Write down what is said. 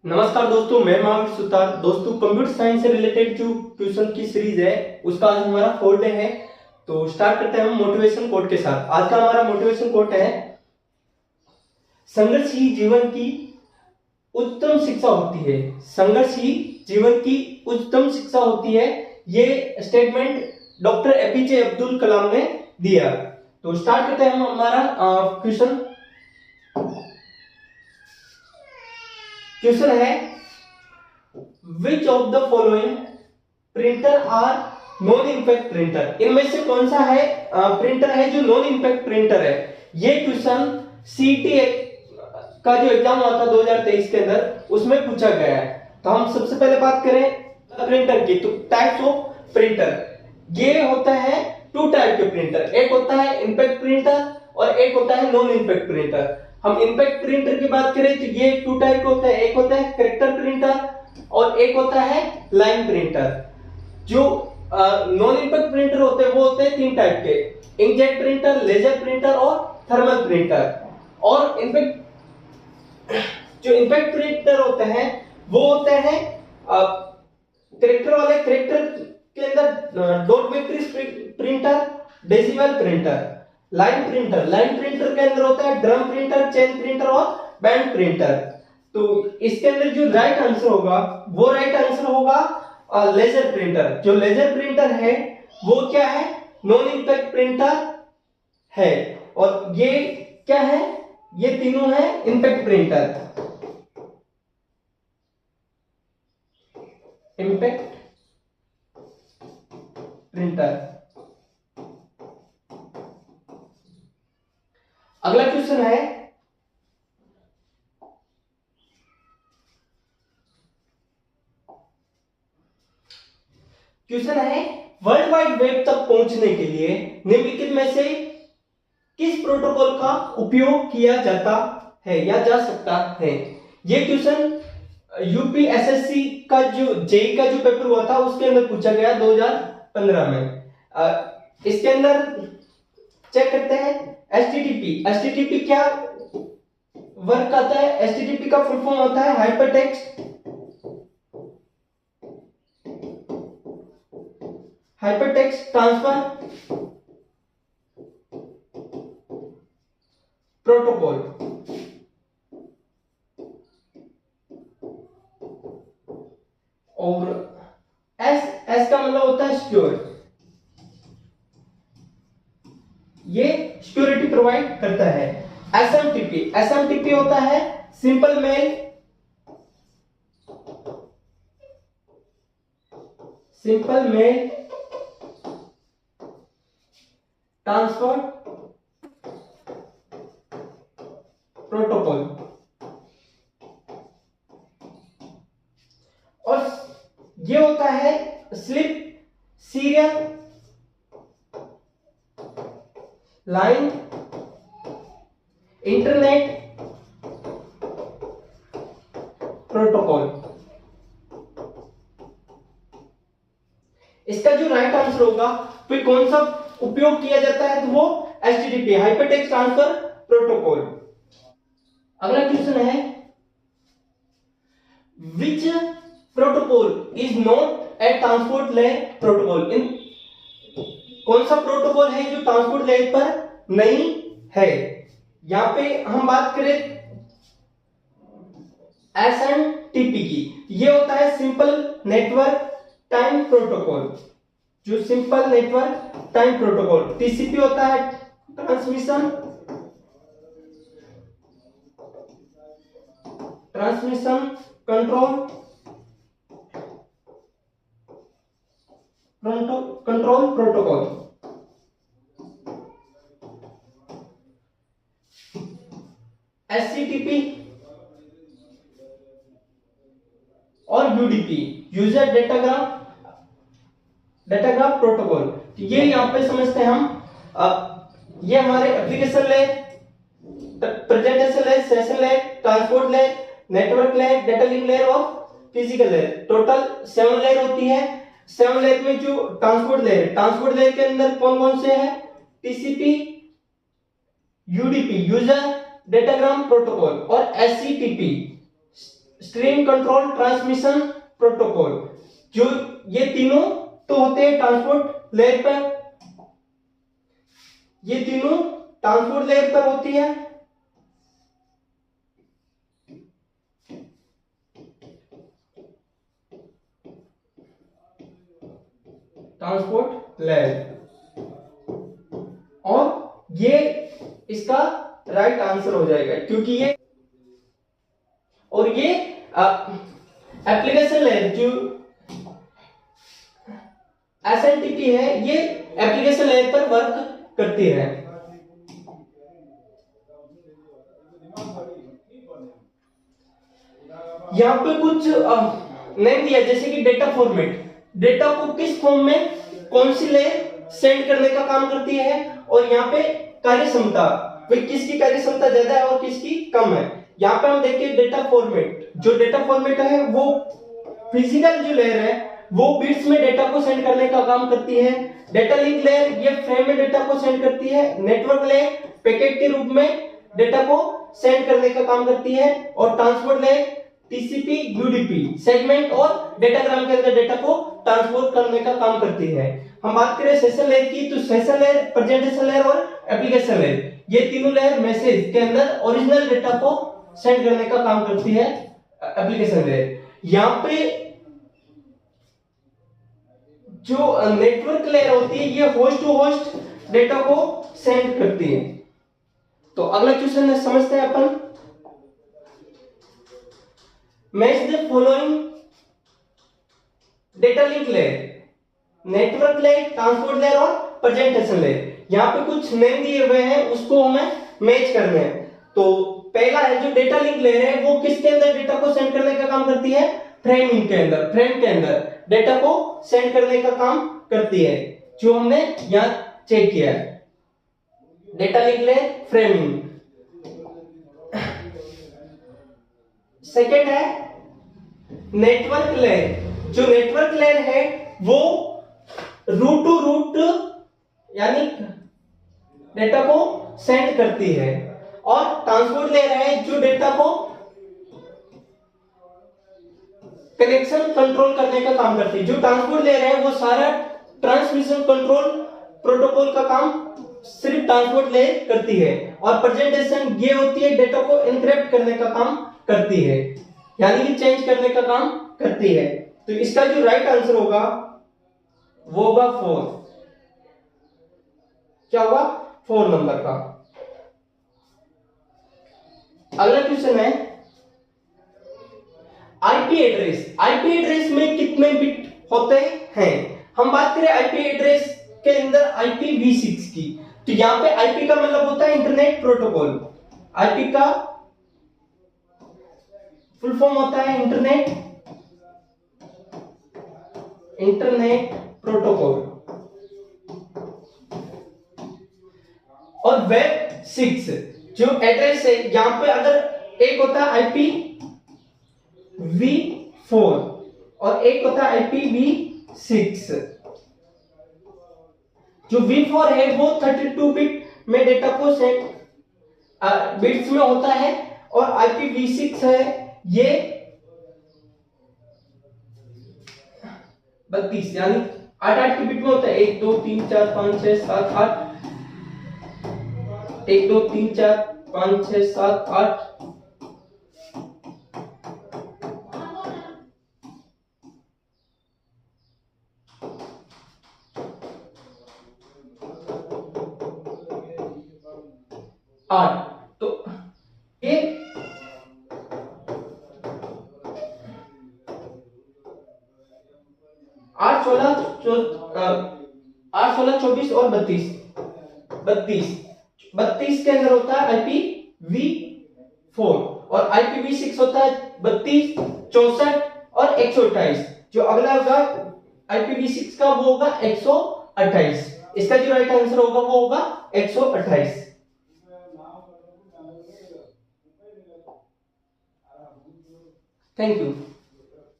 नमस्कार दोस्तों, मैं महावीर सुतार। दोस्तों, कंप्यूटर साइंस से रिलेटेड जो क्वेश्चन की सीरीज है उसका आज हमारा 4th डे है। तो स्टार्ट करते हैं हम मोटिवेशन कोट के साथ। आज का हमारा मोटिवेशन कोट है, संघर्ष ही जीवन की उत्तम शिक्षा होती है। संघर्ष ही जीवन की उत्तम शिक्षा होती है। ये statement doctor APJ Abdul Kalam ने दिया। तो स्टार्ट करते हैं हम हमारा क्वेश्चन। क्वेश्चन है, which of the following printer are non impact printer? इनमें से कौन सा है प्रिंटर है जो नॉन इंपैक्ट प्रिंटर है? ये क्वेश्चन सीटी का जो एग्जाम हुआ था 2023 के अंदर उसमें पूछा गया है। तो हम सबसे पहले बात करें प्रिंटर की, तो टाइप्स ऑफ प्रिंटर ये होता है टू टाइप के प्रिंटर। एक होता है इंपैक्ट प्रिंटर और एक होता है नॉन इंपैक्ट प्रिंटर। हम इंपैक्ट प्रिंटर की बात करें तो ये टू टाइप होता है। एक होता है कैरेक्टर प्रिंटर और एक होता है लाइन प्रिंटर। जो नॉन इंपैक्ट प्रिंटर होते हैं वो होते हैं 3 टाइप के, इंकजेट प्रिंटर, लेजर प्रिंटर और थर्मल प्रिंटर। और इंपैक्ट जो इंपैक्ट प्रिंटर होते हैं वो होते हैं कैरेक्टर वाले। कैरेक्टर के अंदर dot matrix printer, decimal printer. Line printer के अंदर होता है ड्रम प्रिंटर, चेन प्रिंटर और बैंड प्रिंटर। तो इसके अंदर जो राइट आंसर होगा वो राइट आंसर होगा लेजर प्रिंटर। जो लेजर प्रिंटर है वो क्या है? नॉन इंपैक्ट प्रिंटर है। और ये क्या है? ये तीनों है इंपैक्ट प्रिंटर। Impact printer. अगला क्वेश्चन है, वर्ल्ड वाइड वेब तक पहुंचने के लिए निम्नलिखित में से किस प्रोटोकॉल का उपयोग किया जाता है या जा सकता है? ये क्वेश्चन यूपीएसएससी का जो जेई का जो पेपर हुआ था उसके अंदर पूछा गया 2015 में। इसके अंदर चेक करते हैं एचटीटीपी क्या वर्क आता है? एचटीटीपी का फुल फॉर्म होता है हाइपरटेक्स्ट ट्रांसफर प्रोटोकॉल। और एस का मतलब होता है सिक्योर। ये सिक्योरिटी प्रोवाइड करता है। एसएमटीपी होता है सिंपल मेल ट्रांसफर प्रोटोकॉल। और ये होता है slip serial line internet protocol. इसका जो राइट आंसर होगा फिर कौन सा उपयोग किया जाता है तो वो एचटीटीपी हाइपरटेक्स्ट ट्रांसफर प्रोटोकॉल। अगला क्वेश्चन है, which protocol is not a transport layer protocol? इन कौन सा प्रोटोकॉल है जो ट्रांसपोर्ट लेयर पर नहीं है? यहां पे हम बात करें एसएनटीपी की, ये होता है सिंपल नेटवर्क टाइम प्रोटोकॉल। जो simple network time protocol. TCP होता है ट्रांसमिशन कंट्रोल प्रोटोकॉल। एससीटीपी और यूडीपी यूजर डेटाग्राम प्रोटोकॉल। ये यहां पे समझते हैं हम। ये हमारे application layer, presentation layer, session layer, transport layer, network layer, data link layer और फिजिकल लेयर। टोटल 7 लेयर होती है। 7 लेयर में जो ट्रांसपोर्ट लेयर के अंदर कौन कौन से हैं? TCP, UDP user datagram protocol और एससीटीपी स्ट्रीम कंट्रोल ट्रांसमिशन प्रोटोकॉल। जो ये तीनों तो होते हैं ट्रांसपोर्ट लेयर पर, ये तीनों ट्रांसपोर्ट लेयर पर होती है। ट्रांसपोर्ट लेयर, और ये इसका राइट आंसर हो जाएगा क्योंकि ये, और ये एप्लीकेशन लेयर जो एसएनटीपी है, ये एप्लीकेशन लेयर पर वर्क करती है। यहां पे कुछ नेम दिया जैसे कि डेटा फॉर्मेट, डेटा को किस फॉर्म में कौन सी लेयर सेंड करने का काम करती है, और यहाँ पे कार्य क्षमता, भाई किसकी कार्य क्षमता ज्यादा है और किसकी कम है। यहाँ पे हम देखिए डेटा फॉर्मेट, जो डेटा फॉर्मेट है वो फिजिकल जो लेयर है वो बिट्स में डेटा को सेंड करने का काम करती है। डेटा लिंक लेयर ये फ्रेम में डेटा को सेंड करती है। नेटवर्क लेयर पैकेट के रूप में डेटा को सेंड करने का काम करती है, और transport layer TCP UDP segment और डेटाग्राम के अंदर डेटा को ट्रांसपोर्ट करने का काम करती है। हम बात करें सेशन लेयर की, तो सेशन लेयर, प्रेजेंटेशन लेयर और एप्लीकेशन लेयर, ये तीनों लेयर मैसेज के अंदर ओरिजिनल डेटा को सेंड करने का काम करती है एप्लीकेशन लेयर। यहाँ पे जो नेटवर्क लेयर होती है ये होस्ट टू होस्ट डेटा को सेंड करती है। तो अगला क्वेश्चन समझते हैं अपन, match the following data link layer, network layer, transport layer और प्रेजेंटेशन लेयर। यहाँ पे कुछ नेम दिए हुए हैं, उसको हमें मैच करने हैं। तो पहला है जो डेटा लिंक लेयर है वो किसके अंदर डेटा को सेंड करने का काम करती है, फ्रेमिंग के अंदर, फ्रेम के अंदर डेटा को सेंड करने का काम करती है, जो हमने यहाँ चेक किया है। Data link layer framing. Second है नेटवर्क लेयर, जो नेटवर्क लेयर है वो रूट टू रूट यानी डेटा को सेंड करती है, और ट्रांसपोर्ट लेयर है जो डेटा को कनेक्शन कंट्रोल करने का काम करती है। जो ट्रांसपोर्ट लेयर है वो सारा ट्रांसमिशन कंट्रोल प्रोटोकॉल का काम सिर्फ ट्रांसपोर्ट लेयर करती है, और प्रेजेंटेशन ये होती है डेटा को एनक्रिप्ट करने का काम करती है, यानी कि चेंज करने का काम करती है। तो इसका जो राइट आंसर होगा वो होगा 4। क्या होगा, 4 नंबर का। अगला क्वेश्चन है आईपी एड्रेस। आईपी एड्रेस में कितने बिट होते हैं। हम बात करें आईपी एड्रेस के अंदर IPv6 की, तो यहां पे आईपी का मतलब होता है इंटरनेट प्रोटोकॉल। आईपी का फुल फॉर्म होता है इंटरनेट प्रोटोकॉल। और वेब 6 जो एड्रेस है, यहां पे अगर एक होता है IPv4 और एक होता है IPv6। जो V4 है वो 32 बिट में डेटा को सेंड बिट्स में होता है, और IPv6 है ये 32 यानी 8 के बिट में होता है। 1 2 3 4 5 6 7 8, 1 2 3 4 5 6 7 8, तो ये 8 16 24 और 32 के अंदर होता है IPv4, और IPv6 होता है 32 64 और 128। जो अगला होगा IPv6 का वो होगा 128। इसका जो राइट आंसर होगा वो होगा 128। Thank you.